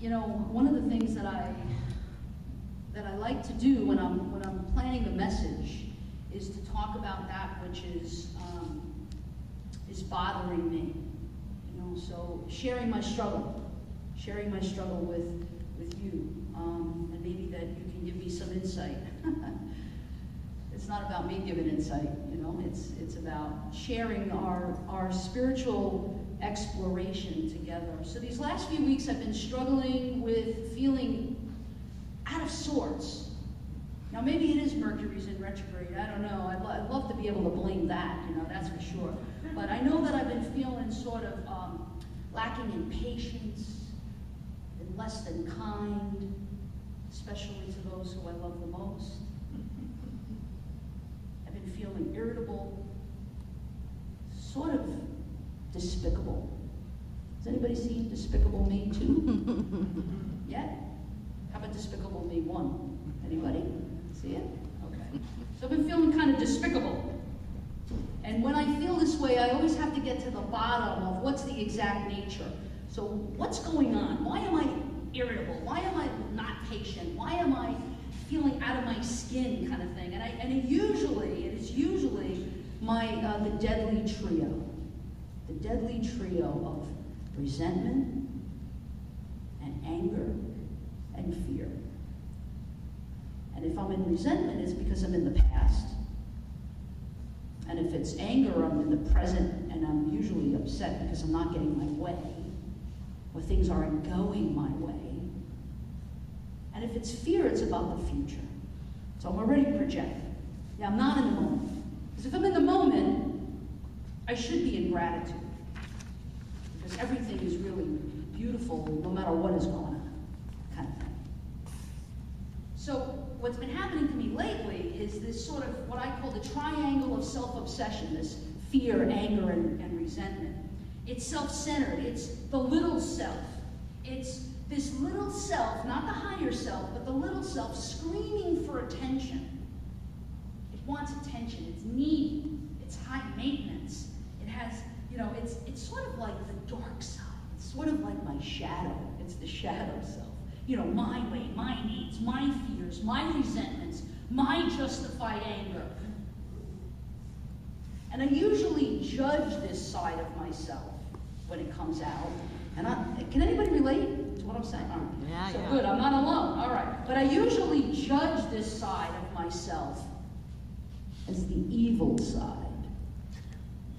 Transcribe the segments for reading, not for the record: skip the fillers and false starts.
You know, one of the things that I like to do when I'm planning the message is to talk about that which is bothering me. You know, so sharing my struggle with you, and maybe that you can give me some insight. It's not about me giving insight, you know. It's about sharing our spiritual exploration together. So these last few weeks I've been struggling with feeling out of sorts. Now maybe it is Mercury's in retrograde, I don't know. I'd love to be able to blame that, you know, that's for sure. But I know that I've been feeling sort of lacking in patience and less than kind, especially to those who I love the most. I've been feeling irritable, sort of despicable. Has anybody seen Despicable Me 2? Yet? How about Despicable Me 1? Anybody? See it? Okay. So I've been feeling kind of despicable. And when I feel this way, I always have to get to the bottom of what's the exact nature. So what's going on? Why am I irritable? Why am I not patient? Why am I feeling out of my skin kind of thing? And it is usually the deadly trio. The deadly trio of resentment and anger and fear. And if I'm in resentment, it's because I'm in the past. And if it's anger, I'm in the present, and I'm usually upset because I'm not getting my way, or things aren't going my way. And if it's fear, it's about the future. So I'm already projecting. Yeah, I'm not in the moment. Because if I'm in the moment, I should be in gratitude. Because everything is really beautiful no matter what is going on, kind of thing. So what's been happening to me lately is this sort of what I call the triangle of self-obsession, this fear, anger, and resentment. It's self-centered. It's the little self. It's this little self, not the higher self, but the little self screaming for attention. It wants attention. It's needy. It's high maintenance. It has, you know, it's sort of like the dark side. It's sort of like my shadow. It's the shadow self. You know, my way, my needs, my fears, my resentments, my justified anger. And I usually judge this side of myself when it comes out. And can anybody relate to what I'm saying? All right. Yeah, so yeah. Good, I'm not alone. All right. But I usually judge this side of myself as the evil side.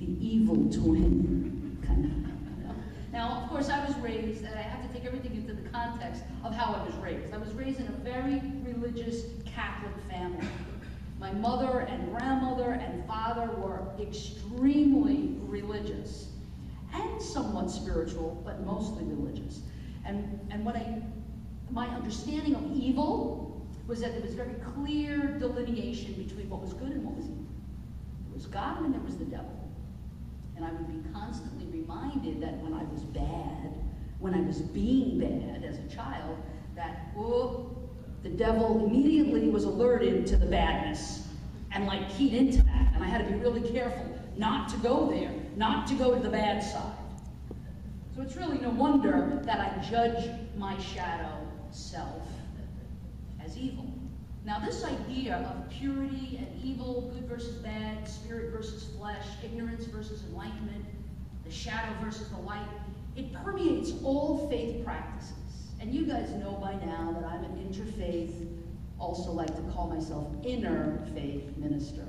The evil twin, kind of. Now, of course, I was raised, and I have to take everything into the context of how I was raised. I was raised in a very religious Catholic family. My mother and grandmother and father were extremely religious and somewhat spiritual, but mostly religious. And my understanding of evil was that there was very clear delineation between what was good and what was evil. There was God and there was the devil. And I would be constantly reminded that when I was bad, when I was being bad as a child, that, the devil immediately was alerted to the badness and like keyed into that. And I had to be really careful not to go there, not to go to the bad side. So it's really no wonder that I judge my shadow self as evil. Now this idea of purity and evil, good versus bad, spirit versus flesh, ignorance versus enlightenment, the shadow versus the light, it permeates all faith practices. And you guys know by now that I'm an interfaith, also like to call myself inner faith minister.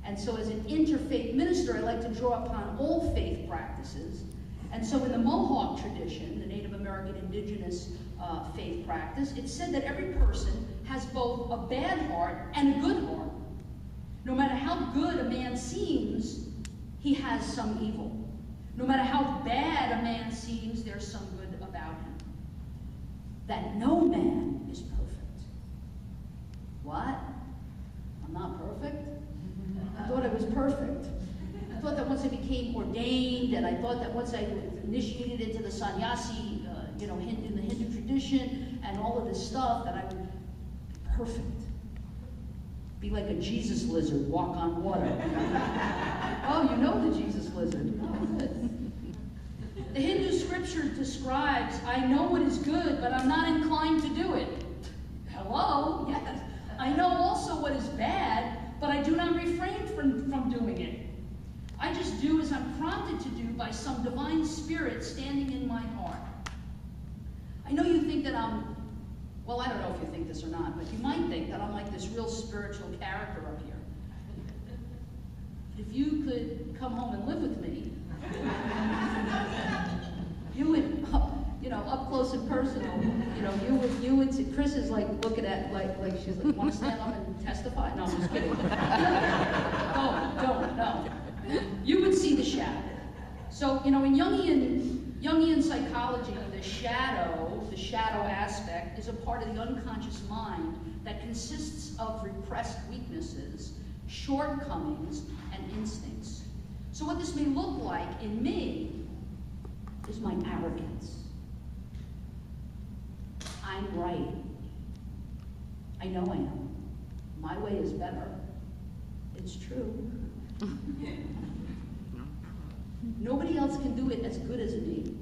And so as an interfaith minister, I like to draw upon all faith practices. And so in the Mohawk tradition, the Native American indigenous faith practice, it's said that every person has both a bad heart and a good heart. No matter how good a man seems, he has some evil. No matter how bad a man seems, there's some good about him. That no man is perfect. What? I'm not perfect? I thought I was perfect. I thought that once I became ordained, and I thought that once I was initiated into the sannyasi, in the Hindu tradition, and all of this stuff, that I would be perfect. Be like a Jesus lizard, walk on water. Oh, you know the Jesus lizard. Oh, good. The Hindu scripture describes, I know what is good good, but I'm not inclined to do it. Hello? Yes. I know also what is bad, but I do not refrain from doing it. I just do as I'm prompted to do by some divine spirit standing in my heart. I know you think that well, I don't know if you think this or not, but you might think that I'm like this real spiritual character up here. If you could come home and live with me, you would, up close and personal, you would see, Chris is like looking at, like she's like, want to stand up and testify? No, I'm just kidding. Don't, no. You would see the shadow. So, in Jungian psychology, the shadow aspect is a part of the unconscious mind that consists of repressed weaknesses, shortcomings, and instincts. So what this may look like in me is my arrogance. I'm right. I know I am. My way is better. It's true. Nobody else can do it as good as me.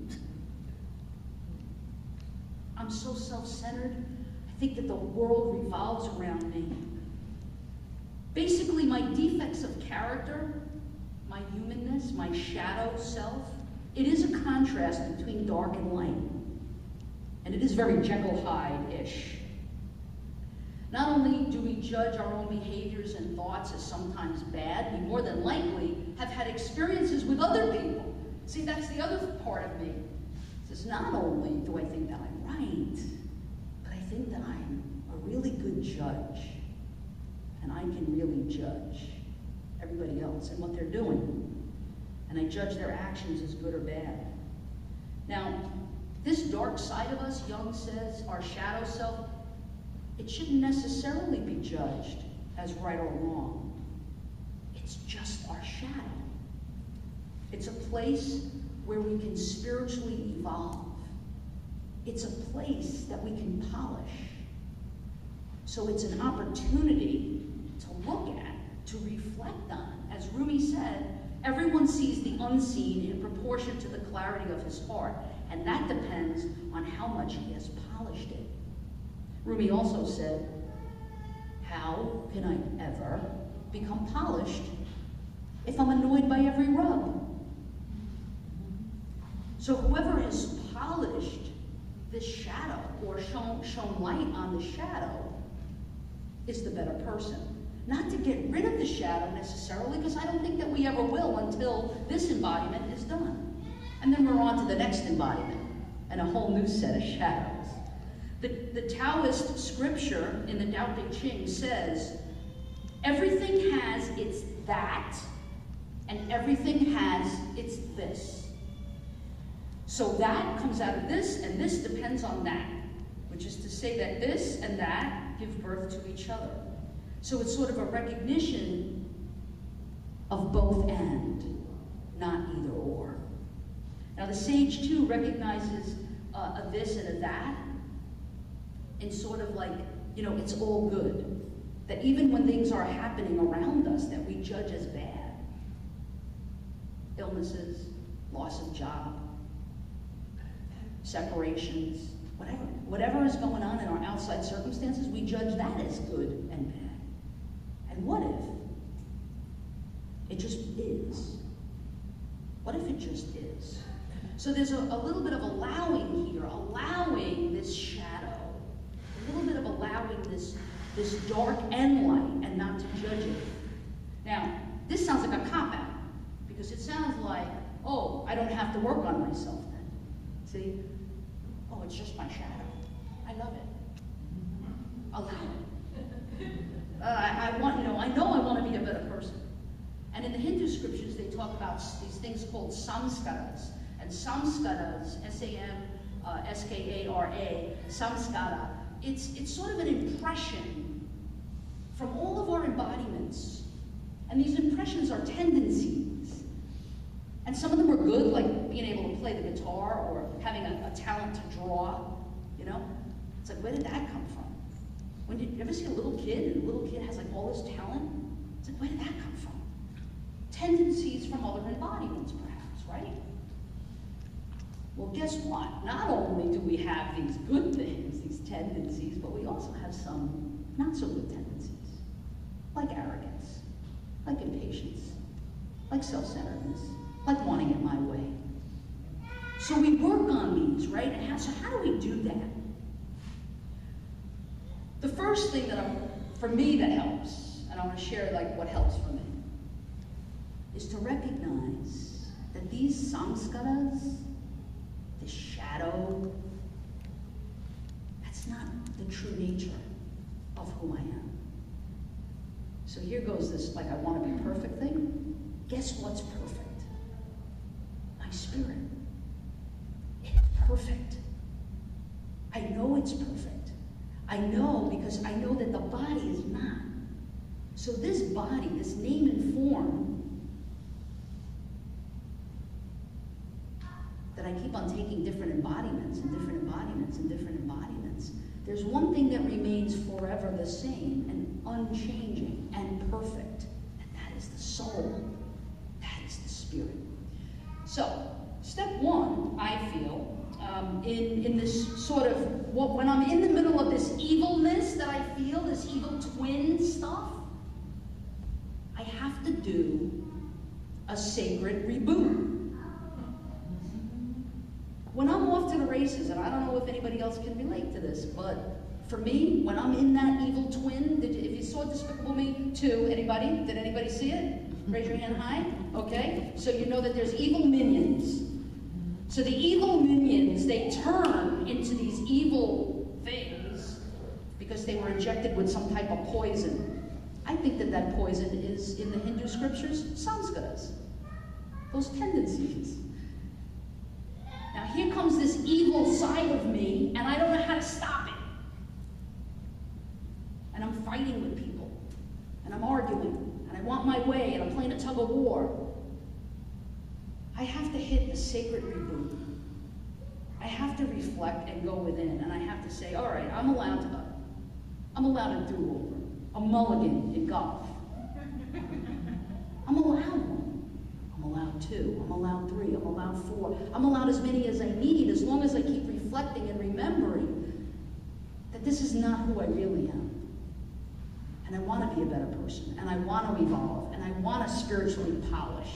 I'm so self-centered. I think that the world revolves around me. Basically, my defects of character, my humanness, my shadow self, it is a contrast between dark and light. And it is very Jekyll Hyde-ish. Not only do we judge our own behaviors and thoughts as sometimes bad, we more than likely have had experiences with other people. See, that's the other part of me. It's not only do I think that I'm right, but I think that I'm a really good judge. And I can really judge everybody else and what they're doing. And I judge their actions as good or bad. Now, this dark side of us, Jung says, our shadow self, it shouldn't necessarily be judged as right or wrong. It's just our shadow. It's a place where we can spiritually evolve. It's a place that we can polish. So it's an opportunity to look at, to reflect on. As Rumi said, everyone sees the unseen in proportion to the clarity of his heart, and that depends on how much he has polished it. Rumi also said, how can I ever become polished if I'm annoyed by every rub? So whoever has polished this shadow or shown light on the shadow is the better person. Not to get rid of the shadow necessarily, because I don't think that we ever will until this embodiment is done. And then we're on to the next embodiment and a whole new set of shadows. The Taoist scripture in the Tao Te Ching says, everything has its that, and everything has its this. So that comes out of this, and this depends on that, which is to say that this and that give birth to each other. So it's sort of a recognition of both and, not either or. Now the sage too recognizes a this and a that, and sort of like, it's all good. That even when things are happening around us that we judge as bad, illnesses, loss of job, separations, whatever is going on in our outside circumstances, we judge that as good and bad. And what if it just is? What if it just is? So there's a little bit of allowing here, allowing this shadow, a little bit of allowing this dark and light, and not to judge it. Now, this sounds like a cop-out, because it sounds like, oh, I don't have to work on myself then. See? Oh, it's just my shadow. I love it. Allow it. I know I want to be a better person. And in the Hindu scriptures, they talk about these things called samskaras. And samskaras, S-A-M-S-K-A-R-A, samskara, it's sort of an impression from all of our embodiments. And these impressions are tendencies. And some of them are good, like being able to play the guitar or having a talent to draw, It's like, where did that come from? When did you ever see a little kid, and the little kid has like all this talent? It's like, where did that come from? Tendencies from other embodiments, perhaps, right? Well, guess what? Not only do we have these good tendencies, but we also have some not so good tendencies, like arrogance, like impatience, like self-centeredness, like wanting it my way. So we work on these, right? And so how do we do that? The first thing for me that helps, and I want to share like what helps for me, is to recognize that these samskaras, this shadow, that's not the true nature of who I am. So here goes this, like, I want to be perfect thing. Guess what's perfect? My spirit. It's perfect. I know it's perfect. I know because I know that the body is not. So this body, this name and form, that I keep on taking different embodiments and different embodiments and different embodiments, there's one thing that remains forever the same and unchanging and perfect, and that is the soul. That is the spirit. So, step one, I feel, in this sort of, when I'm in the middle of this evilness that I feel, this evil twin stuff, I have to do a sacred reboot. When I'm off to the races, and I don't know if anybody else can relate to this, but for me, when I'm in that evil twin, if you saw Despicable Me 2, anybody? Did anybody see it? Raise your hand high. Okay, so you know that there's evil minions. So the evil minions, they turn into these evil things because they were injected with some type of poison. I think that that poison is, in the Hindu scriptures, samskaras, those tendencies. Now here comes this evil side of me, and I don't know how to stop it. And I'm fighting with people, and I'm arguing, and I want my way, and I'm playing a tug of war. I have to hit the sacred reboot. I have to reflect and go within, and I have to say, all right, I'm allowed a do-over, a mulligan in golf. I'm allowed one. I'm allowed two. I'm allowed three. I'm allowed four. I'm allowed as many as I need, as long as I keep reflecting and remembering that this is not who I really am. And I want to be a better person, and I want to evolve, and I want to spiritually polish.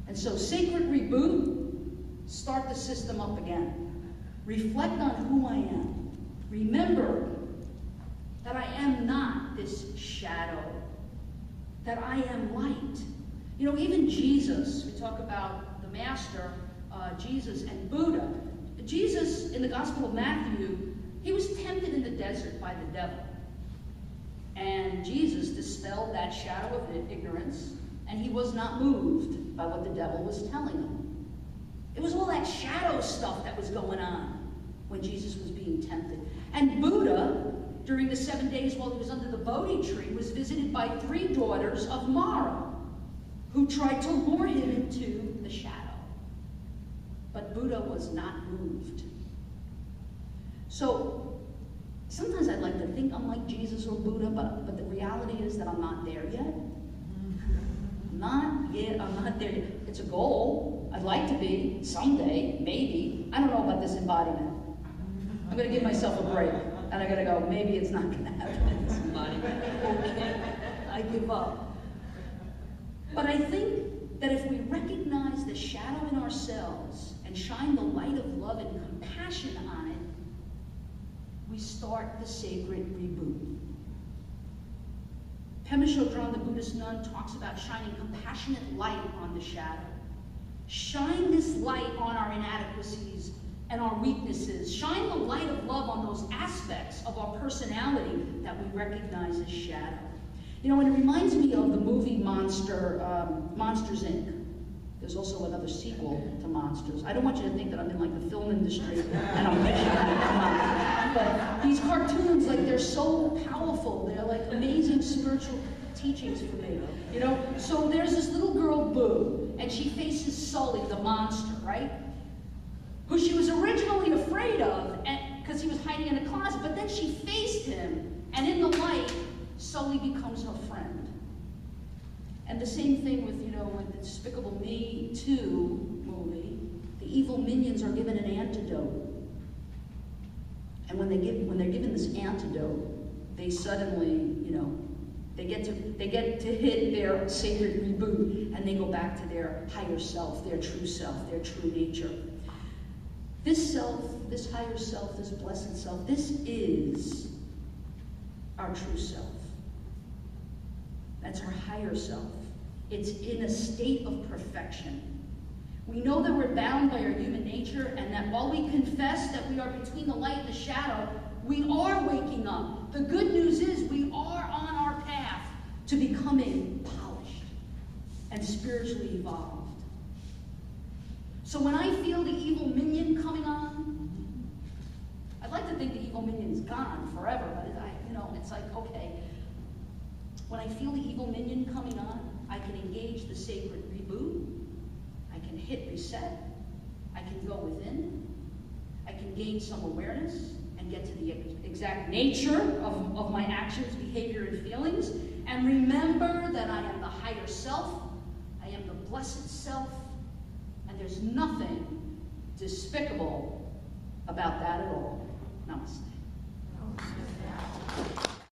And so, sacred reboot, start the system up again. Reflect on who I am. Remember that I am not this shadow, that I am light. You know, even Jesus, we talk about the Master, Jesus and Buddha. Jesus, in the Gospel of Matthew, he was tempted in the desert by the devil. And Jesus dispelled that shadow of ignorance, and he was not moved by what the devil was telling him. It was all that shadow stuff that was going on when Jesus was being tempted. And Buddha, during the 7 days while he was under the Bodhi tree, was visited by 3 daughters of Mara, who tried to lure him into the shadow. But Buddha was not moved. So, sometimes I'd like to think I'm like Jesus or Buddha, but the reality is that I'm not there yet. I'm not there yet. It's a goal. I'd like to be someday, maybe. I don't know about this embodiment. I'm going to give myself a break, and I'm going to go, maybe it's not going to happen in this embodiment. Okay, I give up. But I think that if we recognize the shadow in ourselves and shine the light of love and compassion on it, we start the sacred reboot. Pema Chodron, the Buddhist nun, talks about shining compassionate light on the shadow. Shine this light on our inadequacies and our weaknesses. Shine the light of love on those aspects of our personality that we recognize as shadow. You know, and it reminds me of the movie Monsters, Inc. There's also another sequel to Monsters. I don't want you to think that I'm in like the film industry and I'm pushing it. Come on. But these cartoons, like, they're so powerful. They're like amazing spiritual teachings for me. You know, so there's this little girl, Boo, and she faces Sully, the monster, right? Who she was originally afraid of because he was hiding in a closet, but then she faced him, and in the light, Sully becomes her friend. And the same thing with, you know, with the Despicable Me 2 movie, the evil minions are given an antidote. And when they're given this antidote, they suddenly, they get to hit their sacred reboot, and they go back to their higher self, their true nature. This self, this higher self, this blessed self, this is our true self. That's our higher self. It's in a state of perfection. We know that we're bound by our human nature, and that while we confess that we are between the light and the shadow, we are waking up. The good news is we are on our path to becoming polished and spiritually evolved. So when I feel the evil minion coming on, I'd like to think the evil minion's gone forever, but it's like, okay. When I feel the evil minion coming on, I can engage the sacred reboot. I can hit reset. I can go within. I can gain some awareness and get to the exact nature of my actions, behavior, and feelings. And remember that I am the higher self. I am the blessed self. And there's nothing despicable about that at all. Namaste.